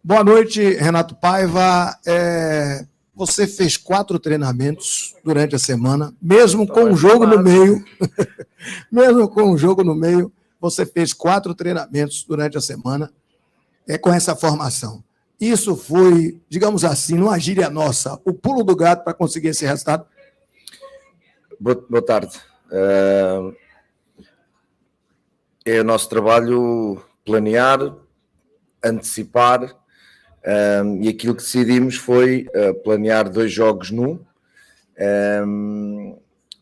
Boa noite, Renato Paiva. Você fez 4 treinamentos durante a semana, mesmo com um jogo no meio. Mesmo com um jogo no meio, você fez 4 treinamentos durante a semana com essa formação. Isso foi, digamos assim, numa gíria nossa, o pulo do gato para conseguir esse resultado? Boa tarde. É o nosso trabalho planear, antecipar, e aquilo que decidimos foi planear 2 jogos num,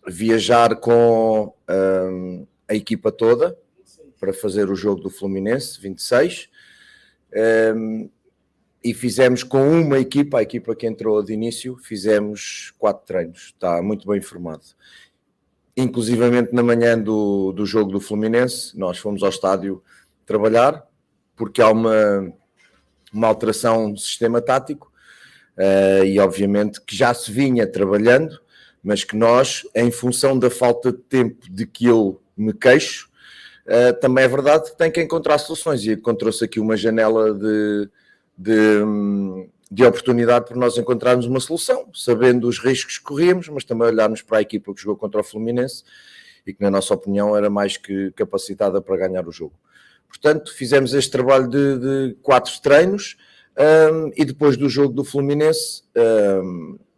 viajar com a equipa toda para fazer o jogo do Fluminense, 26, e fizemos com uma equipa, a equipa que entrou de início, fizemos 4 treinos, está muito bem formado. Inclusivamente na manhã do jogo do Fluminense, nós fomos ao estádio trabalhar, porque há uma alteração do sistema tático, e obviamente que já se vinha trabalhando, mas que nós, em função da falta de tempo de que eu me queixo, também é verdade que tem que encontrar soluções, e encontrou-se aqui uma janela de oportunidade para nós encontrarmos uma solução, sabendo os riscos que corríamos, mas também olharmos para a equipa que jogou contra o Fluminense e que, na nossa opinião, era mais que capacitada para ganhar o jogo. Portanto, fizemos este trabalho de 4 treinos, e depois do jogo do Fluminense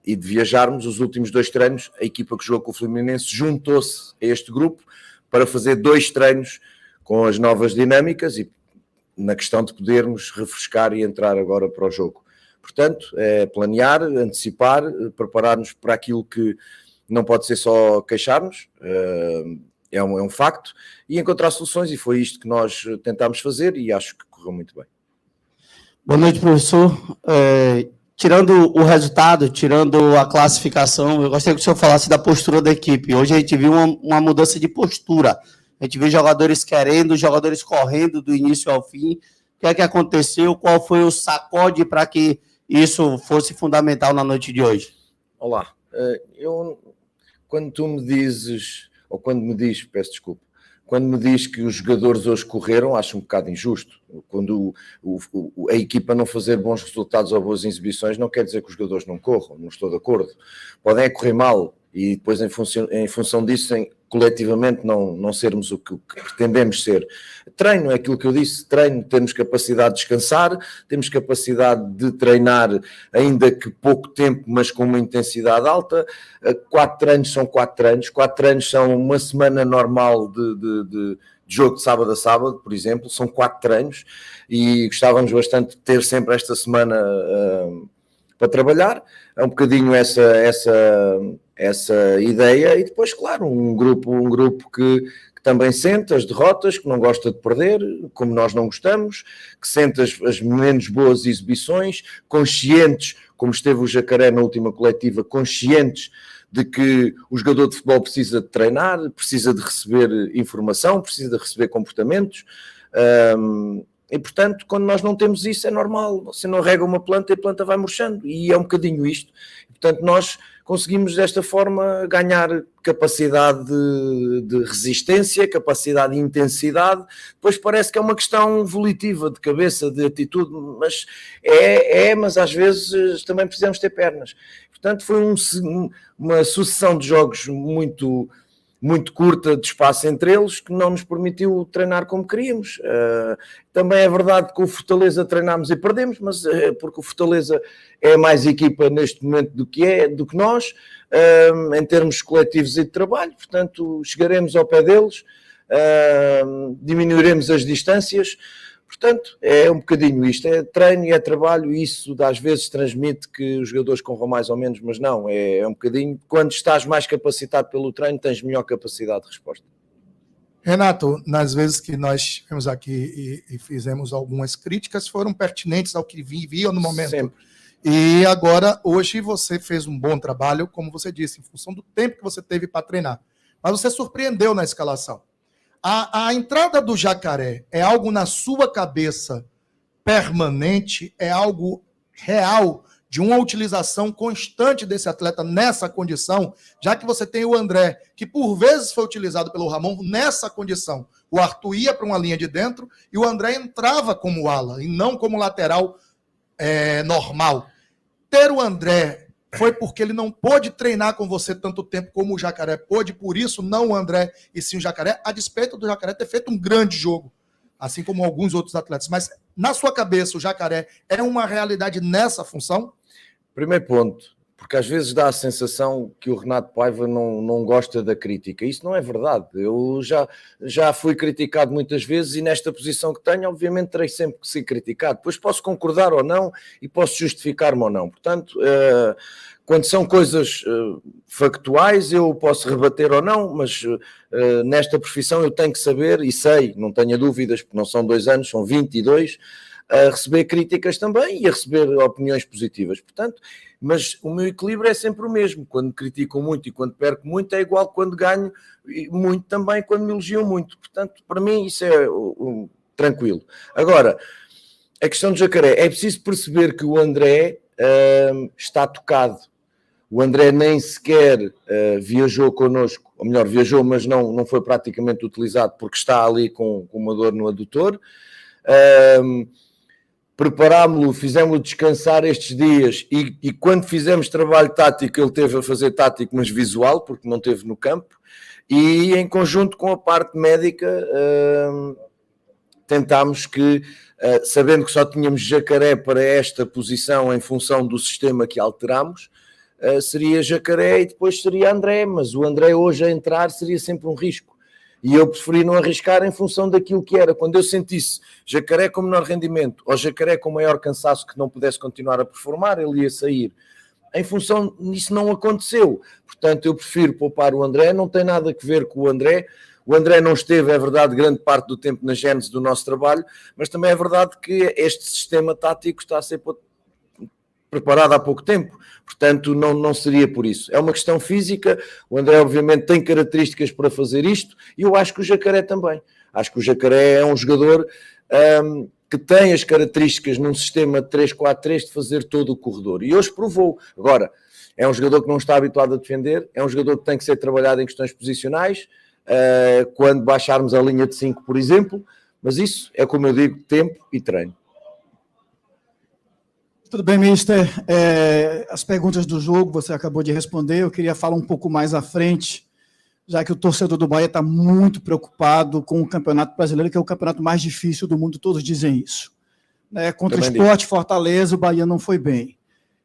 e de viajarmos, os últimos 2 treinos, a equipa que jogou com o Fluminense juntou-se a este grupo para fazer 2 treinos com as novas dinâmicas e na questão de podermos refrescar e entrar agora para o jogo. Portanto, é planear, antecipar, preparar-nos para aquilo que não pode ser só queixar-nos, é um facto, e encontrar soluções, e foi isto que nós tentámos fazer e acho que correu muito bem. Boa noite, professor. Tirando o resultado, tirando a classificação, eu gostaria que o senhor falasse da postura da equipe. Hoje a gente viu uma mudança de postura. A gente viu jogadores querendo, jogadores correndo do início ao fim. O que é que aconteceu? Qual foi o sacode para que isso fosse fundamental na noite de hoje? Olá. Quando tu me dizes, ou quando me diz, peço desculpa, quando me diz que os jogadores hoje correram, acho um bocado injusto. Quando a equipa não fazer bons resultados ou boas exibições, não quer dizer que os jogadores não corram, não estou de acordo. Podem correr mal e depois, em função disso, coletivamente não sermos o que pretendemos ser. Treino é aquilo que eu disse, treino, temos capacidade de descansar, temos capacidade de treinar ainda que pouco tempo, mas com uma intensidade alta. 4 treinos são 4 treinos, 4 treinos são uma semana normal de jogo de sábado a sábado, por exemplo, são 4 treinos, e gostávamos bastante de ter sempre esta semana para trabalhar. É um bocadinho essa ideia, e depois, claro, um grupo que também sente as derrotas, que não gosta de perder, como nós não gostamos, que sente as menos boas exibições, conscientes, como esteve o Jacaré na última coletiva, conscientes de que o jogador de futebol precisa de treinar, precisa de receber informação, precisa de receber comportamentos, e portanto, quando nós não temos isso, é normal, você não rega uma planta e a planta vai murchando, e é um bocadinho isto. Portanto, nós conseguimos desta forma ganhar capacidade de resistência, capacidade de intensidade. Depois parece que é uma questão volitiva, de cabeça, de atitude, mas mas às vezes também precisamos ter pernas. Portanto, foi uma sucessão de jogos muito curta de espaço entre eles, que não nos permitiu treinar como queríamos. Também é verdade que o Fortaleza treinámos e perdemos, mas porque o Fortaleza é mais equipa neste momento do que nós, em termos coletivos e de trabalho. Portanto, chegaremos ao pé deles, diminuiremos as distâncias. Portanto, é um bocadinho isto, é treino e é trabalho, e isso às vezes transmite que os jogadores corram mais ou menos, mas não, é um bocadinho, quando estás mais capacitado pelo treino, tens melhor capacidade de resposta. Renato, nas vezes que nós estivemos aqui e fizemos algumas críticas, foram pertinentes ao que viviam no momento. Sempre. E agora, hoje, você fez um bom trabalho, como você disse, em função do tempo que você teve para treinar. Mas você surpreendeu na escalação. A entrada do Jacaré é algo na sua cabeça permanente? É algo real de uma utilização constante desse atleta nessa condição? Já que você tem o André, que por vezes foi utilizado pelo Ramon nessa condição. O Arthur ia para uma linha de dentro e o André entrava como ala e não como lateral normal. Ter o André foi porque ele não pôde treinar com você tanto tempo como o Jacaré pôde, por isso não o André e sim o Jacaré, a despeito do Jacaré ter feito um grande jogo, assim como alguns outros atletas. Mas, na sua cabeça, o Jacaré é uma realidade nessa função? Primeiro ponto, porque às vezes dá a sensação que o Renato Paiva não gosta da crítica. Isso não é verdade. Eu já fui criticado muitas vezes e nesta posição que tenho, obviamente, terei sempre que ser criticado. Depois posso concordar ou não e posso justificar-me ou não. Portanto, quando são coisas factuais, eu posso rebater ou não, mas nesta profissão eu tenho que saber, e sei, não tenha dúvidas, porque não são 2 anos, são 22, a receber críticas também e a receber opiniões positivas. Portanto, mas o meu equilíbrio é sempre o mesmo. Quando critico muito e quando perco muito é igual quando ganho muito também, quando me elogiam muito. Portanto, para mim isso é tranquilo. Agora, a questão do Jacaré, é preciso perceber que o André está tocado. O André nem sequer viajou connosco, ou melhor, viajou, mas não foi praticamente utilizado porque está ali com uma dor no adutor. Preparámo-lo, fizemos-lo descansar estes dias e quando fizemos trabalho tático, ele teve a fazer tático, mas visual, porque não teve no campo, e em conjunto com a parte médica tentámos que, sabendo que só tínhamos Jacaré para esta posição em função do sistema que alterámos, seria Jacaré e depois seria André, mas o André hoje a entrar seria sempre um risco. E eu preferi não arriscar em função daquilo que era. Quando eu sentisse Jacaré com menor rendimento ou Jacaré com maior cansaço que não pudesse continuar a performar, ele ia sair. Em função disso não aconteceu. Portanto, eu prefiro poupar o André, não tem nada a ver com o André. O André não esteve, é verdade, grande parte do tempo na gênese do nosso trabalho, mas também é verdade que este sistema tático está a ser preparado há pouco tempo, portanto não seria por isso. É uma questão física, o André obviamente tem características para fazer isto e eu acho que o Jacaré também. Acho que o Jacaré é um jogador que tem as características num sistema de 3-4-3 de fazer todo o corredor e hoje provou. Agora, é um jogador que não está habituado a defender, é um jogador que tem que ser trabalhado em questões posicionais, quando baixarmos a linha de 5, por exemplo, mas isso é, como eu digo, tempo e treino. Tudo bem, mister. As perguntas do jogo você acabou de responder. Eu queria falar um pouco mais à frente, já que o torcedor do Bahia está muito preocupado com o Campeonato Brasileiro, que é o campeonato mais difícil do mundo, todos dizem isso. Contra o Sport Fortaleza, o Bahia não foi bem.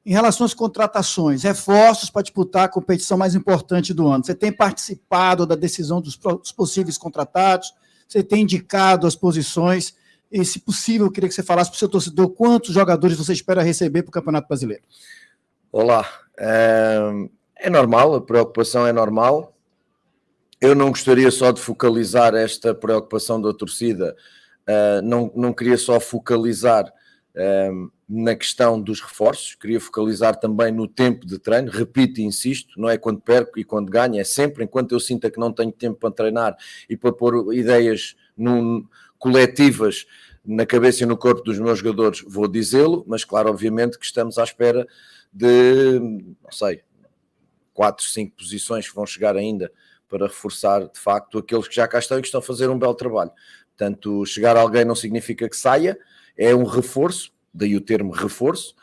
Em relação às contratações, reforços para disputar a competição mais importante do ano. Você tem participado da decisão dos possíveis contratados? Você tem indicado as posições? E, se possível, eu queria que você falasse para o seu torcedor quantos jogadores você espera receber para o Campeonato Brasileiro. Olá, é normal, a preocupação é normal. Eu não gostaria só de focalizar esta preocupação da torcida, não queria só focalizar na questão dos reforços, queria focalizar também no tempo de treino, repito e insisto, não é quando perco e quando ganho, é sempre enquanto eu sinta que não tenho tempo para treinar e para pôr ideias coletivas na cabeça e no corpo dos meus jogadores, vou dizê-lo, mas claro, obviamente que estamos à espera de, não sei, 4, 5 posições que vão chegar ainda para reforçar de facto aqueles que já cá estão e que estão a fazer um belo trabalho. Portanto, chegar alguém não significa que saia, é um reforço, daí o termo reforço.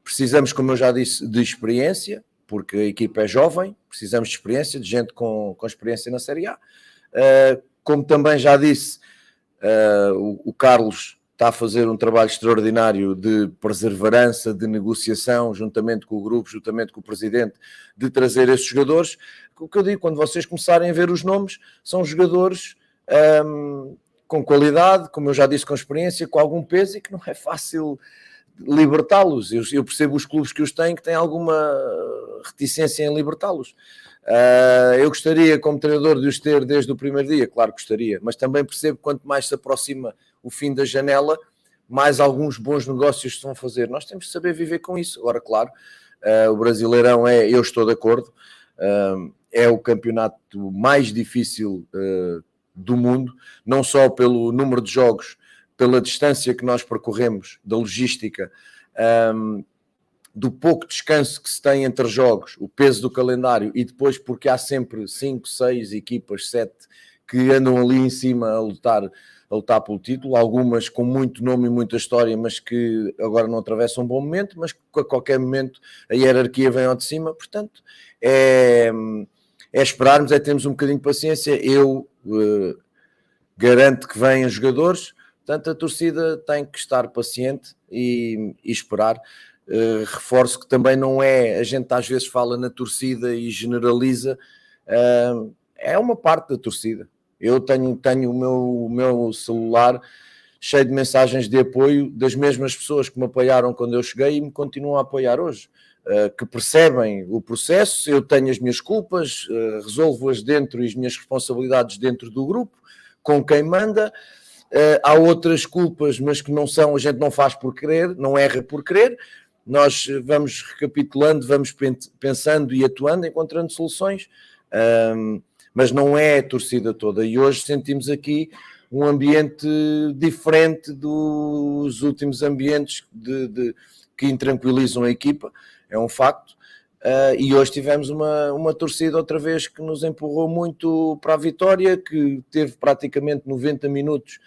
Precisamos, como eu já disse, de experiência, porque a equipa é jovem, precisamos de experiência, de gente com experiência na Série A. Como também já disse, o Carlos está a fazer um trabalho extraordinário de perseverança, de negociação, juntamente com o grupo, juntamente com o presidente, de trazer esses jogadores. O que eu digo, quando vocês começarem a ver os nomes, são jogadores com qualidade, como eu já disse, com experiência, com algum peso e que não é fácil libertá-los. Eu percebo os clubes que os têm, que têm alguma reticência em libertá-los. Eu gostaria, como treinador, de os ter desde o primeiro dia, claro que gostaria, mas também percebo que quanto mais se aproxima o fim da janela, mais alguns bons negócios se vão fazer. Nós temos de saber viver com isso. Agora, claro, o Brasileirão eu estou de acordo, é o campeonato mais difícil do mundo, não só pelo número de jogos, pela distância que nós percorremos, da logística, do pouco descanso que se tem entre jogos, o peso do calendário e depois porque há sempre 5, 6 equipas, 7 que andam ali em cima a a lutar pelo título, algumas com muito nome e muita história, mas que agora não atravessam um bom momento, mas que a qualquer momento a hierarquia vem ao de cima, portanto, é esperarmos, é termos um bocadinho de paciência. Eu garanto que vêm os jogadores, portanto a torcida tem que estar paciente e esperar. Reforço que também não é, a gente às vezes fala na torcida e generaliza, é uma parte da torcida. Eu tenho o meu celular cheio de mensagens de apoio das mesmas pessoas que me apoiaram quando eu cheguei e me continuam a apoiar hoje, que percebem o processo. Eu tenho as minhas culpas, resolvo-as dentro e as minhas responsabilidades dentro do grupo, com quem manda. Há outras culpas, mas que não são, a gente não faz por querer, não erra por querer. Nós vamos recapitulando, vamos pensando e atuando, encontrando soluções, mas não é a torcida toda. E hoje sentimos aqui um ambiente diferente dos últimos ambientes que intranquilizam a equipa, é um facto. E hoje tivemos uma torcida outra vez que nos empurrou muito para a vitória, que teve praticamente 90 minutos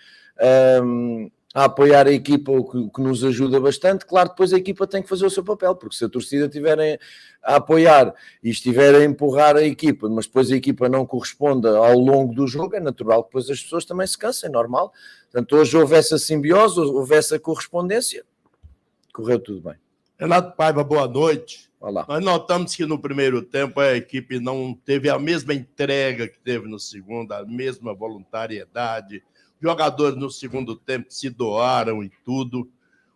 a apoiar a equipa, o que nos ajuda bastante. Claro, depois a equipa tem que fazer o seu papel, porque se a torcida estiver a apoiar e estiver a empurrar a equipa, mas depois a equipa não corresponda ao longo do jogo, é natural que depois as pessoas também se cansem, é normal. Portanto, hoje houve essa simbiose, houve essa correspondência, correu tudo bem. Renato Paiva, boa noite. Olá. Nós notamos que no primeiro tempo a equipe não teve a mesma entrega que teve no segundo, a mesma voluntariedade. Jogadores no segundo tempo se doaram e tudo.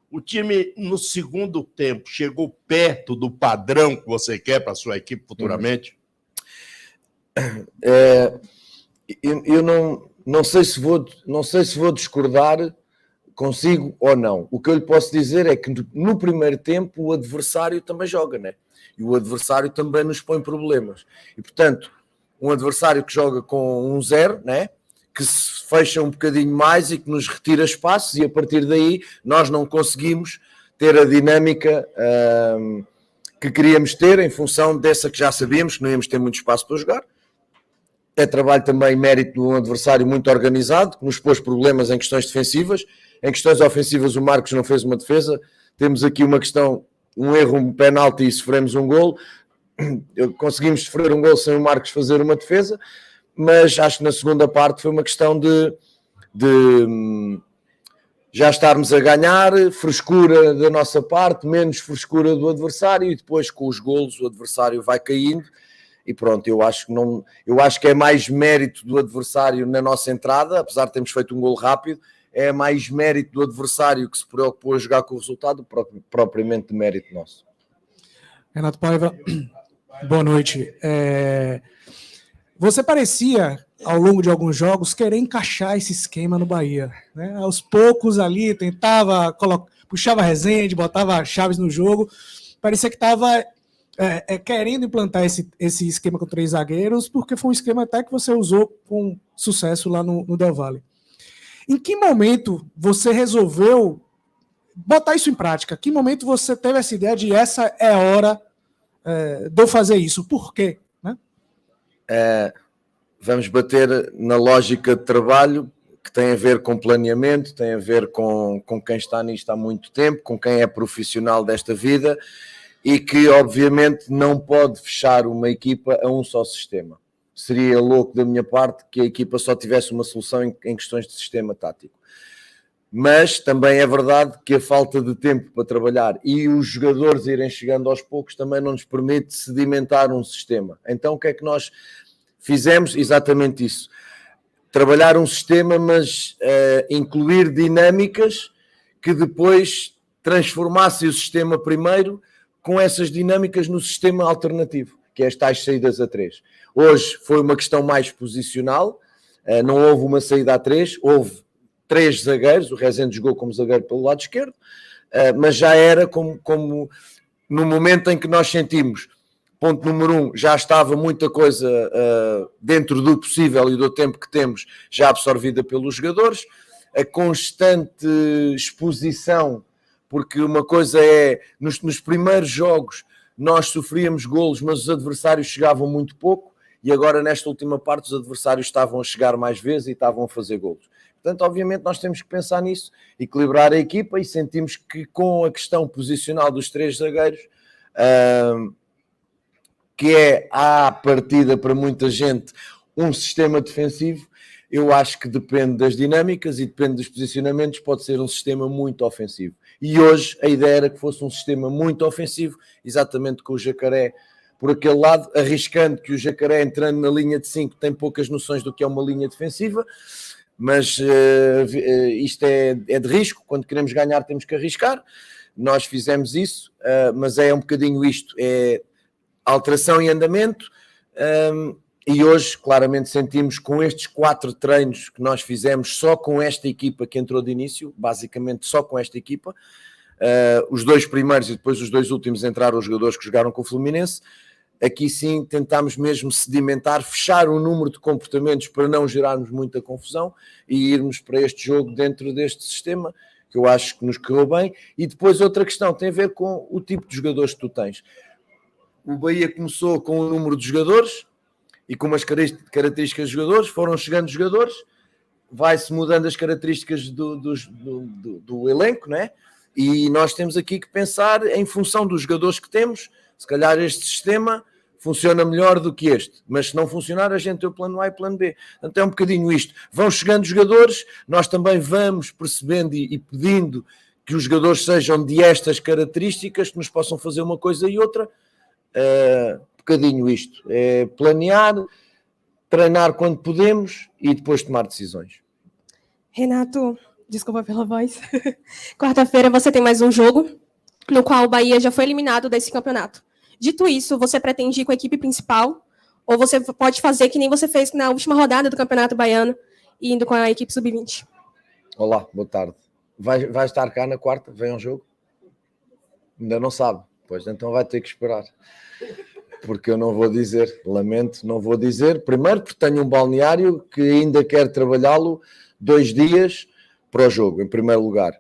O time no segundo tempo chegou perto do padrão que você quer para a sua equipe futuramente? Eu não sei se vou discordar consigo ou não. O que eu lhe posso dizer é que no primeiro tempo o adversário também joga, né? E o adversário também nos põe problemas. E, portanto, um adversário que joga com 1-0, né? Que se fecha um bocadinho mais e que nos retira espaços, e a partir daí nós não conseguimos ter a dinâmica que queríamos ter em função dessa que já sabíamos que não íamos ter muito espaço para jogar. É trabalho também, mérito de um adversário muito organizado, que nos pôs problemas em questões defensivas. Em questões ofensivas o Marcos não fez uma defesa. Temos aqui uma questão, um erro, um penalti e sofremos um golo. Conseguimos sofrer um golo sem o Marcos fazer uma defesa, mas acho que na segunda parte foi uma questão de já estarmos a ganhar, frescura da nossa parte, menos frescura do adversário, e depois com os golos o adversário vai caindo e pronto. Eu acho que é mais mérito do adversário na nossa entrada, apesar de termos feito um golo rápido, é mais mérito do adversário que se preocupou a jogar com o resultado, propriamente de mérito nosso. Renato Paiva, boa noite. Você parecia, ao longo de alguns jogos, querer encaixar esse esquema no Bahia, né? Aos poucos ali, tentava, puxava Rezende, botava Chaves no jogo, parecia que estava querendo implantar esse esquema com 3 zagueiros, porque foi um esquema até que você usou com sucesso lá no Del Valle. Em que momento você resolveu botar isso em prática? Que momento você teve essa ideia de essa é a hora de eu fazer isso? Por quê? Vamos bater na lógica de trabalho que tem a ver com planeamento, tem a ver com quem está nisto há muito tempo, com quem é profissional desta vida e que obviamente não pode fechar uma equipa a um só sistema. Seria louco da minha parte que a equipa só tivesse uma solução em questões de sistema tático. Mas também é verdade que a falta de tempo para trabalhar e os jogadores irem chegando aos poucos também não nos permite sedimentar um sistema. Então o que é que nós fizemos? Exatamente isso. Trabalhar um sistema, mas incluir dinâmicas que depois transformassem o sistema primeiro com essas dinâmicas no sistema alternativo, que é as tais saídas a 3. Hoje foi uma questão mais posicional, não houve uma saída a 3, houve 3 zagueiros, o Rezende jogou como zagueiro pelo lado esquerdo, mas já era como no momento em que nós sentimos, ponto número 1, já estava muita coisa dentro do possível e do tempo que temos já absorvida pelos jogadores, a constante exposição, porque uma coisa é, nos primeiros jogos nós sofríamos golos, mas os adversários chegavam muito pouco, e agora nesta última parte os adversários estavam a chegar mais vezes e estavam a fazer golos. Portanto, obviamente, nós temos que pensar nisso, equilibrar a equipa, e sentimos que com a questão posicional dos 3 zagueiros, que é à partida para muita gente um sistema defensivo, eu acho que depende das dinâmicas e depende dos posicionamentos, pode ser um sistema muito ofensivo. E hoje a ideia era que fosse um sistema muito ofensivo, exatamente com o Jacaré por aquele lado, arriscando que o Jacaré, entrando na linha de 5, tem poucas noções do que é uma linha defensiva, mas isto é de risco, quando queremos ganhar temos que arriscar, nós fizemos isso, mas é um bocadinho isto, é alteração em andamento, e hoje claramente sentimos com estes 4 treinos que nós fizemos só com esta equipa que entrou de início, basicamente só com esta equipa, os 2 primeiros e depois os 2 últimos entraram os jogadores que jogaram com o Fluminense. Aqui sim tentámos mesmo sedimentar, fechar um número de comportamentos para não gerarmos muita confusão e irmos para este jogo dentro deste sistema, que eu acho que nos correu bem. E depois outra questão tem a ver com o tipo de jogadores que tu tens. O Bahia começou com o número de jogadores e com umas características de jogadores, foram chegando jogadores, vai-se mudando as características do elenco, não é? E nós temos aqui que pensar em função dos jogadores que temos. Se calhar este sistema funciona melhor do que este, mas se não funcionar, a gente tem o plano A e o plano B. Portanto, é um bocadinho isto. Vão chegando jogadores, nós também vamos percebendo e pedindo que os jogadores sejam de estas características, que nos possam fazer uma coisa e outra. Bocadinho isto. É planear, treinar quando podemos e depois tomar decisões. Renato, desculpa pela voz. Quarta-feira você tem mais um jogo, no qual o Bahia já foi eliminado desse campeonato. Dito isso, você pretende ir com a equipe principal? Ou você pode fazer que nem você fez na última rodada do Campeonato Baiano, indo com a equipe sub-20? Olá, boa tarde. Vai estar cá na quarta? Vem ao jogo? Ainda não sabe. Pois, então vai ter que esperar. Porque eu não vou dizer. Lamento, não vou dizer. Primeiro porque tenho um balneário que ainda quer trabalhá-lo 2 dias para o jogo, em primeiro lugar.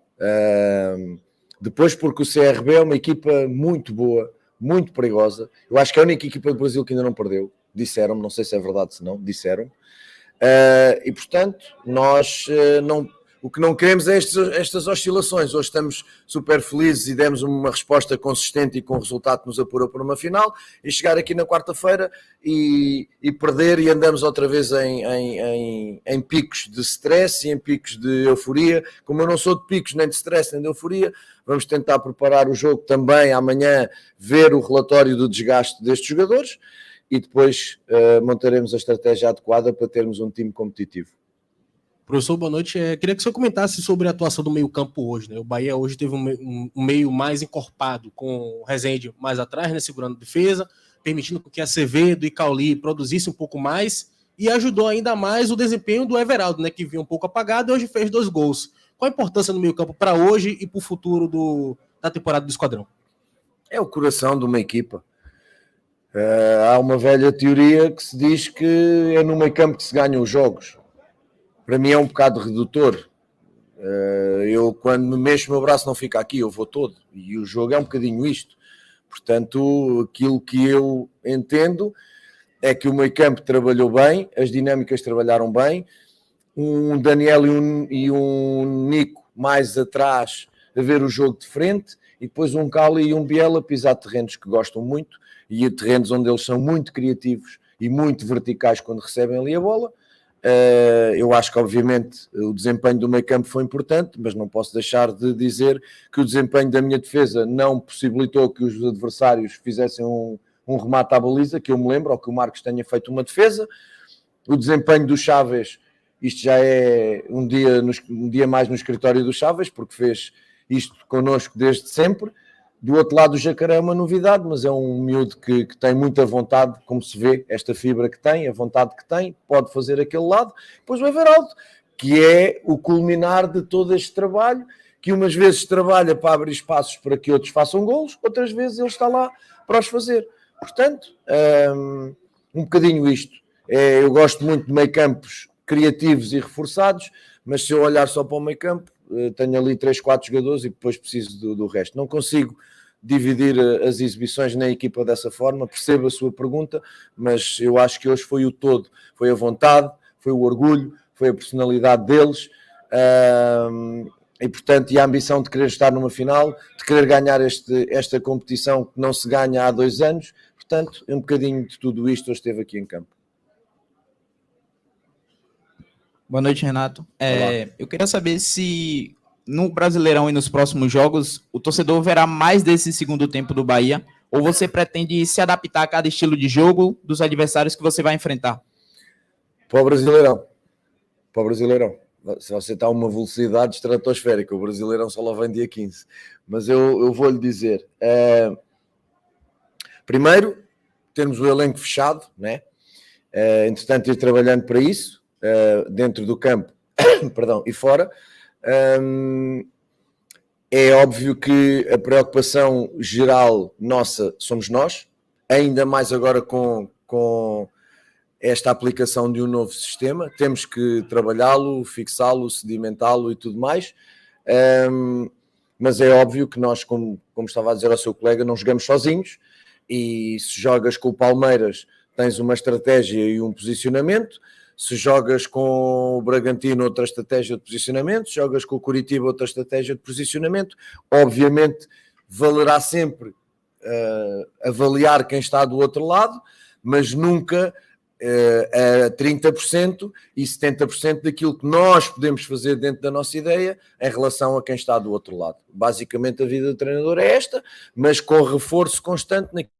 Depois porque o CRB é uma equipa muito boa, muito perigosa. Eu acho que é a única equipa do Brasil que ainda não perdeu. Disseram-me, não sei se é verdade, se não, disseram. E portanto, nós o que não queremos é estas oscilações. Hoje estamos super felizes e demos uma resposta consistente e com resultado que nos apura para uma final, e chegar aqui na quarta-feira e perder, e andamos outra vez em picos de stress e em picos de euforia. Como eu não sou de picos nem de stress nem de euforia, vamos tentar preparar o jogo também amanhã, ver o relatório do desgaste destes jogadores e depois montaremos a estratégia adequada para termos um time competitivo. Professor, boa noite. Queria que o senhor comentasse sobre a atuação do meio-campo hoje, né? O Bahia hoje teve um meio mais encorpado, com o Rezende mais atrás, né, segurando a defesa, permitindo que Acevedo e Cauli produzissem um pouco mais, e ajudou ainda mais o desempenho do Everaldo, né, que vinha um pouco apagado e hoje fez 2 gols. Qual a importância do meio-campo para hoje e para o futuro da temporada do Esquadrão? É o coração de uma equipa. Há uma velha teoria que se diz que é no meio-campo que se ganham os jogos. Para mim é um bocado redutor. Eu, quando me mexo o meu braço, não fica aqui, eu vou todo. E o jogo é um bocadinho isto. Portanto, aquilo que eu entendo é que o meio-campo trabalhou bem, as dinâmicas trabalharam bem, um Daniel e um Nico mais atrás a ver o jogo de frente, e depois um Cauli e um Biela pisar terrenos que gostam muito, e terrenos onde eles são muito criativos e muito verticais quando recebem ali a bola. Eu acho que obviamente o desempenho do meio campo foi importante, mas não posso deixar de dizer que o desempenho da minha defesa não possibilitou que os adversários fizessem um remate à baliza, que eu me lembro, ou que o Marcos tenha feito uma defesa. O desempenho do Chaves, isto já é um dia mais no escritório do Chaves, porque fez isto connosco desde sempre. Do outro lado, o Jacaré é uma novidade, mas é um miúdo que tem muita vontade, como se vê, esta fibra que tem, a vontade que tem, pode fazer aquele lado. Depois o Everaldo, que é o culminar de todo este trabalho, que umas vezes trabalha para abrir espaços para que outros façam golos, outras vezes ele está lá para os fazer. Portanto, um bocadinho isto. Eu gosto muito de meio-campos criativos e reforçados, mas se eu olhar só para o meio-campo, tenho ali 3, 4 jogadores e depois preciso do resto. Não consigo dividir as exibições na equipa dessa forma, percebo a sua pergunta, mas eu acho que hoje foi o todo, foi a vontade, foi o orgulho, foi a personalidade deles, E portanto, a ambição de querer estar numa final, de querer ganhar esta competição que não se ganha há 2 anos. Portanto, um bocadinho de tudo isto hoje esteve aqui em campo. Boa noite, Renato. Eu queria saber se no Brasileirão e nos próximos jogos o torcedor verá mais desse segundo tempo do Bahia, ou você pretende se adaptar a cada estilo de jogo dos adversários que você vai enfrentar? Para o Brasileirão. Se você está a uma velocidade estratosférica, o Brasileirão só lá vem dia 15. Mas eu vou-lhe dizer, primeiro, temos o elenco fechado, né? Entretanto, ir trabalhando para isso, dentro do campo perdão, e fora. É óbvio que a preocupação geral nossa somos nós, ainda mais agora com esta aplicação de um novo sistema. Temos que trabalhá-lo, fixá-lo, sedimentá-lo e tudo mais. Mas é óbvio que nós, como estava a dizer ao seu colega, não jogamos sozinhos, e se jogas com o Palmeiras tens uma estratégia e um posicionamento. Se jogas com o Bragantino, outra estratégia de posicionamento. Se jogas com o Coritiba, outra estratégia de posicionamento. Obviamente, valerá sempre avaliar quem está do outro lado, mas nunca a 30% e 70% daquilo que nós podemos fazer dentro da nossa ideia em relação a quem está do outro lado. Basicamente, a vida do treinador é esta, mas com reforço constante naquilo